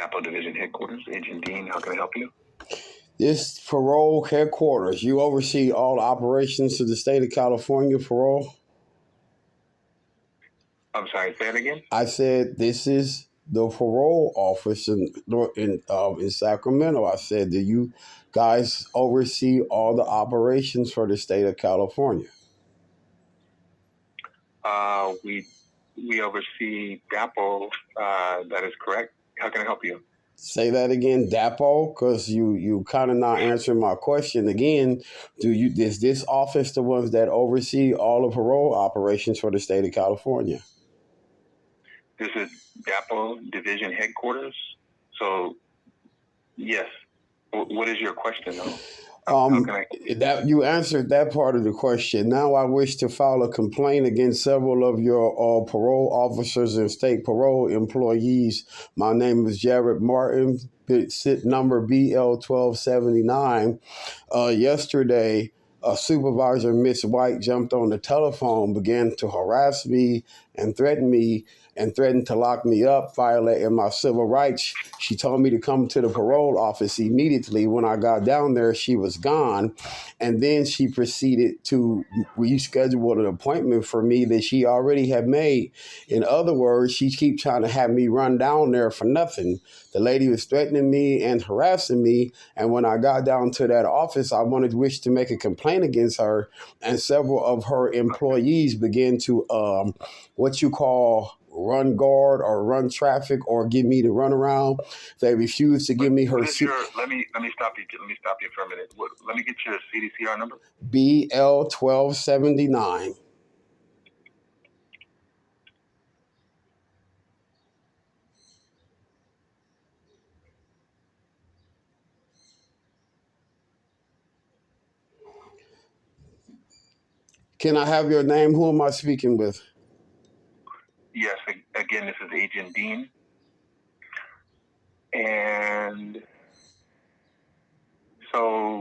DAPO Division Headquarters, Agent Dean. How can I help you? This parole headquarters, you oversee all operations to the state of California parole? I'm sorry, say it again? I said this is the parole office in Sacramento. I said, do you guys oversee all the operations for the state of California? We oversee DAPO. That is correct. How can I help you? Say that again, DAPO, because you kind of not answering my question again. Is this office the ones that oversee all the parole operations for the state of California? This is DAPO Division Headquarters. So, yes. What is your question, though? That you answered that part of the question. Now I wish to file a complaint against several of your parole officers and state parole employees. My name is Jared Martin, SIT number BL1279. Yesterday, Supervisor Miss White jumped on the telephone, began to harass me and threaten me, and threatened to lock me up, violating my civil rights. She told me to come to the parole office immediately. When I got down there, she was gone. And then she proceeded to reschedule an appointment for me that she already had made. In other words, she keeps trying to have me run down there for nothing. The lady was threatening me and harassing me. And when I got down to that office, I wish to make a complaint against her. And several of her employees began to, what you call, run guard or run traffic or give me the runaround. They refused to give me her. Let me stop you. Let me stop you for a minute. Let me get your CDCR number. BL1279. Can I have your name? Who am I speaking with? Yes, again, this is Agent Dean. And so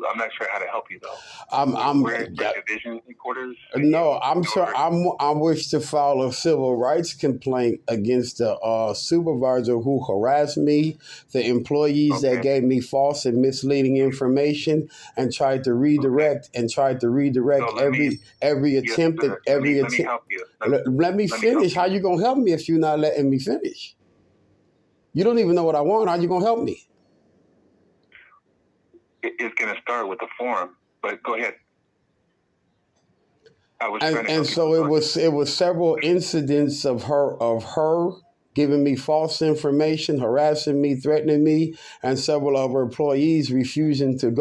I'm not sure how to help you, though. We're at division headquarters. No, I'm sorry. I wish to file a civil rights complaint against the supervisor who harassed me, the employees that gave me false and misleading information, and tried to redirect every attempt at every attempt. Let me help you. Let me finish. How you gonna help me if you're not letting me finish? You don't even know what I want. How you gonna help me? It's going to start with the form, but go ahead. And so it was several incidents of her giving me false information, harassing me, threatening me, and several of her employees refusing to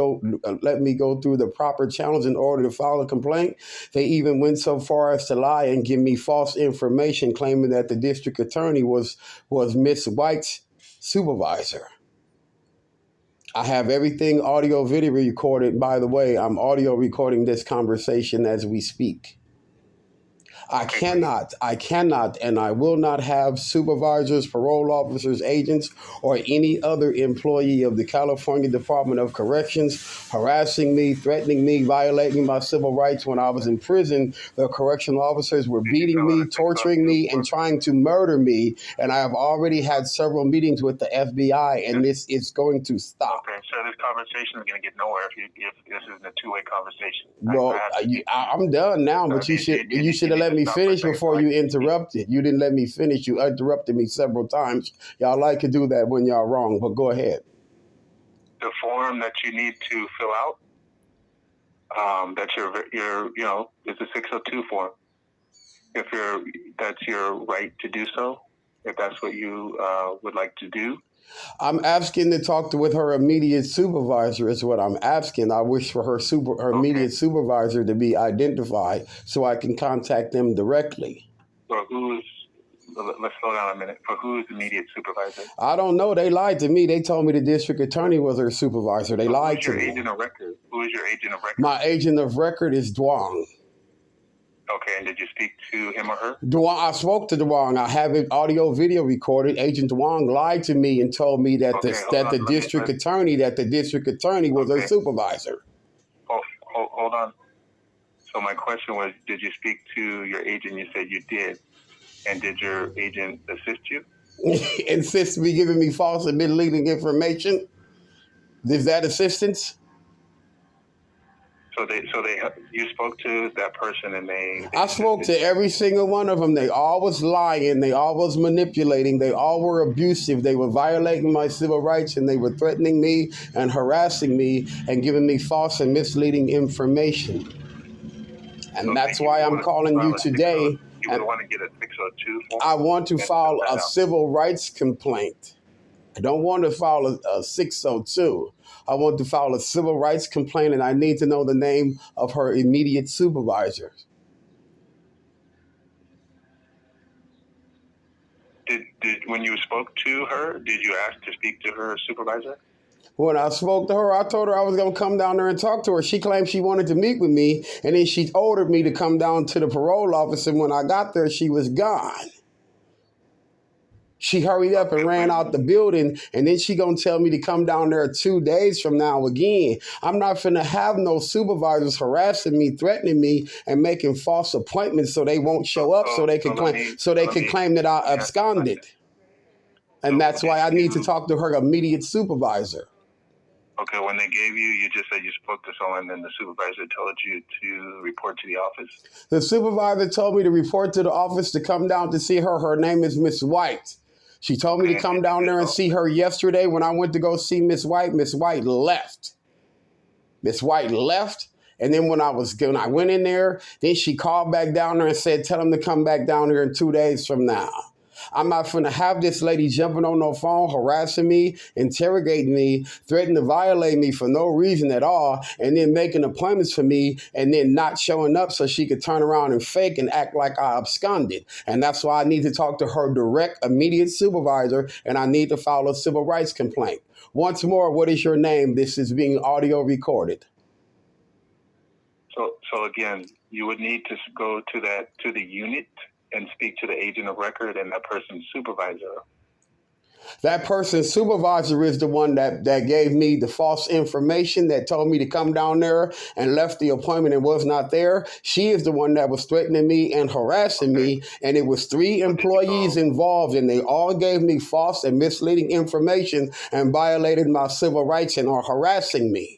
let me go through the proper channels in order to file a complaint. They even went so far as to lie and give me false information, claiming that the district attorney was Miss White's supervisor. I have everything audio video recorded. By the way, I'm audio recording this conversation as we speak. I cannot, and I will not have supervisors, parole officers, agents, or any other employee of the California Department of Corrections harassing me, threatening me, violating my civil rights. When I was in prison, the correctional officers were beating me, torturing me, and trying to murder me. And I have already had several meetings with the FBI, and this is going to stop. Okay, so this conversation is going to get nowhere if this isn't a two-way conversation. Well, I'm done now, but you should have let me finish before you interrupted. You didn't let me finish. You interrupted me several times. Y'all like to do that when y'all wrong, but go ahead. The form that you need to fill out, that's it's a 602 form. That's your right to do so, if that's what you would like to do. I'm asking to talk with her immediate supervisor is what I'm asking. I wish for her immediate supervisor to be identified so I can contact them directly. So let's slow down a minute. For who's immediate supervisor? I don't know. They lied to me. They told me the district attorney was her supervisor. They lied to me. Who's your agent of record? Who is your agent of record? My agent of record is Duong. Okay, and did you speak to him or her? Duong, I spoke to Duong. I have it audio video recorded. Agent Duong lied to me and told me that the district attorney was her supervisor. Hold on. So my question was, did you speak to your agent? You said you did. And did your agent assist you? Insists me giving me false and misleading information. Is that assistance? You spoke to that person and they I spoke to insisted. every single one of them. They all was lying. They all was manipulating. They all were abusive. They were violating my civil rights, and they were threatening me and harassing me and giving me false and misleading information. And So that's you why would I'm want to calling file you a 60, today. you would And want to get a 602 form I want to and fill file that a out. civil rights complaint. I don't want to file a 602. I want to file a civil rights complaint, and I need to know the name of her immediate supervisor. Did when you spoke to her, did you ask to speak to her supervisor? When I spoke to her, I told her I was going to come down there and talk to her. She claimed she wanted to meet with me, and then she ordered me to come down to the parole office, and when I got there, she was gone. She hurried up and ran out the building, and then she gonna tell me to come down there 2 days from now again. I'm not finna have no supervisors harassing me, threatening me, and making false appointments so they won't show up, so they can claim that I absconded. And that's why I need to talk to her immediate supervisor. Okay, when they gave you just said you spoke to someone, and then the supervisor told you to report to the office? The supervisor told me to report to the office to come down to see her. Her name is Miss White. She told me to come down there and see her yesterday. When I went to go see Miss White left. Miss White left. And then when I went in there, then she called back down there and said, tell him to come back down here in 2 days from now. I'm not finna have this lady jumping on no phone, harassing me, interrogating me, threatening to violate me for no reason at all, and then making appointments for me and then not showing up so she could turn around and fake and act like I absconded. And that's why I need to talk to her direct, immediate supervisor, and I need to file a civil rights complaint. Once more, what is your name? This is being audio recorded. So again, you would need to go to the unit and speak to the agent of record and that person's supervisor. That person's supervisor is the one that gave me the false information, that told me to come down there and left the appointment and was not there. She is the one that was threatening me and harassing me. And it was 3 employees involved, and they all gave me false and misleading information and violated my civil rights and are harassing me.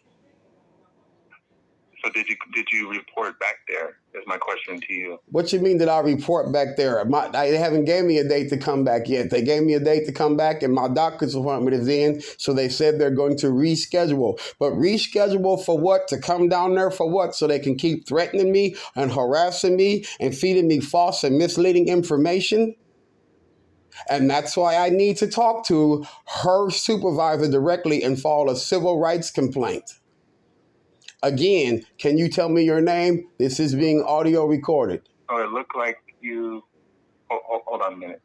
So did you report back there? Is my question to you. What you mean did I report back there? They haven't gave me a date to come back yet. They gave me a date to come back, and my doctor's appointment is in, so they said they're going to reschedule. But reschedule for what? To come down there for what? So they can keep threatening me and harassing me and feeding me false and misleading information? And that's why I need to talk to her supervisor directly and file a civil rights complaint. Again, can you tell me your name? This is being audio recorded. Oh, it looked like you... Hold on a minute.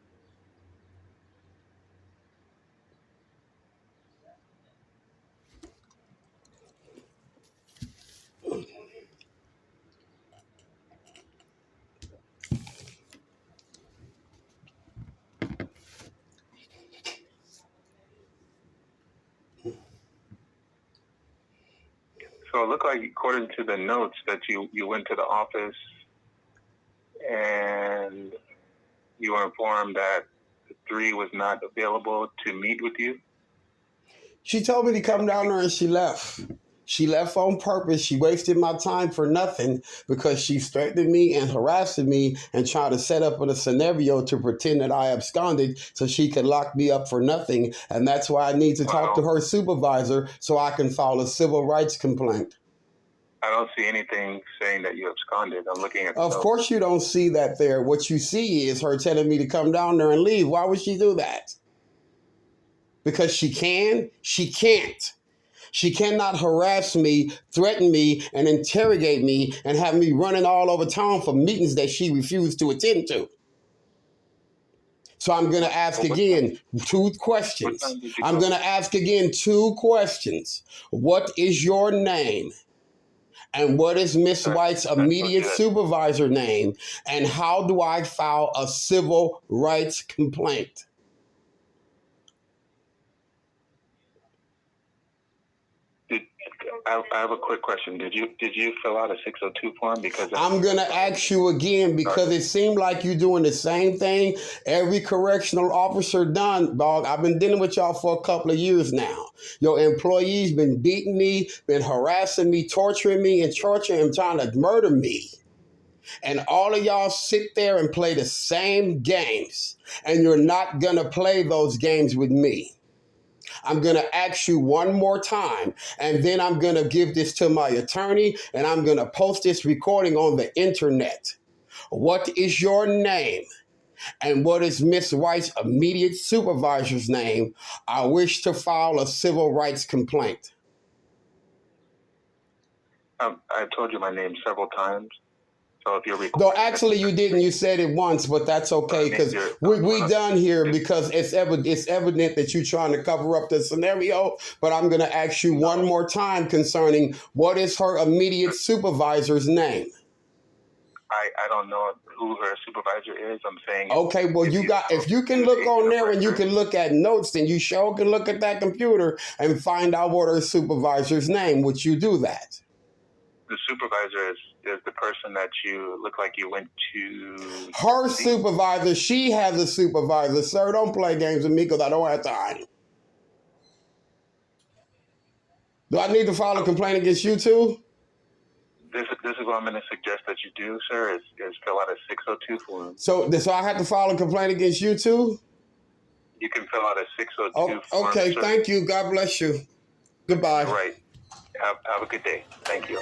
So it looked like, according to the notes, that you went to the office and you were informed that 3 was not available to meet with you. She told me to come down there and she left. She left on purpose. She wasted my time for nothing because she's threatening me and harassing me and trying to set up a scenario to pretend that I absconded so she could lock me up for nothing. And that's why I need to talk to her supervisor so I can file a civil rights complaint. I don't see anything saying that you absconded. I'm looking at... Of course you don't see that there. What you see is her telling me to come down there and leave. Why would she do that? Because she can? She can't. She cannot harass me, threaten me, and interrogate me and have me running all over town for meetings that she refused to attend to. So I'm going to ask again 2 questions. I'm going to ask again 2 questions. What is your name? And what is Miss White's immediate supervisor name? And how do I file a civil rights complaint? I have a quick question. Did you fill out a 602 form? Because I'm going to ask you again because it seemed like you're doing the same thing every correctional officer done, dog. I've been dealing with y'all for a couple of years now. Your employees been beating me, been harassing me, torturing me, and trying to murder me. And all of y'all sit there and play the same games. And you're not going to play those games with me. I'm going to ask you one more time, and then I'm going to give this to my attorney, and I'm going to post this recording on the internet. What is your name? And what is Miss White's immediate supervisor's name? I wish to file a civil rights complaint. I told you my name several times. So if you're No, actually you didn't. You said it once, but that's okay because we done here because it's evident that you're trying to cover up the scenario. But I'm going to ask you one more time concerning what is her immediate supervisor's name. I don't know who her supervisor is. I'm saying. Okay, well if you can look on there and you can look at notes, then you sure can look at that computer and find out what her supervisor's name. Would you do that? The supervisor is the person that you look like you went to. Her supervisor, she has a supervisor. Sir, don't play games with me because I don't have time. Do I need to file a complaint against you too? This is what I'm going to suggest that you do, sir, is fill out a 602 form. So I have to file a complaint against you too? You can fill out a 602 form. Okay, sir. Thank you. God bless you. Goodbye. All right. Have a good day. Thank you.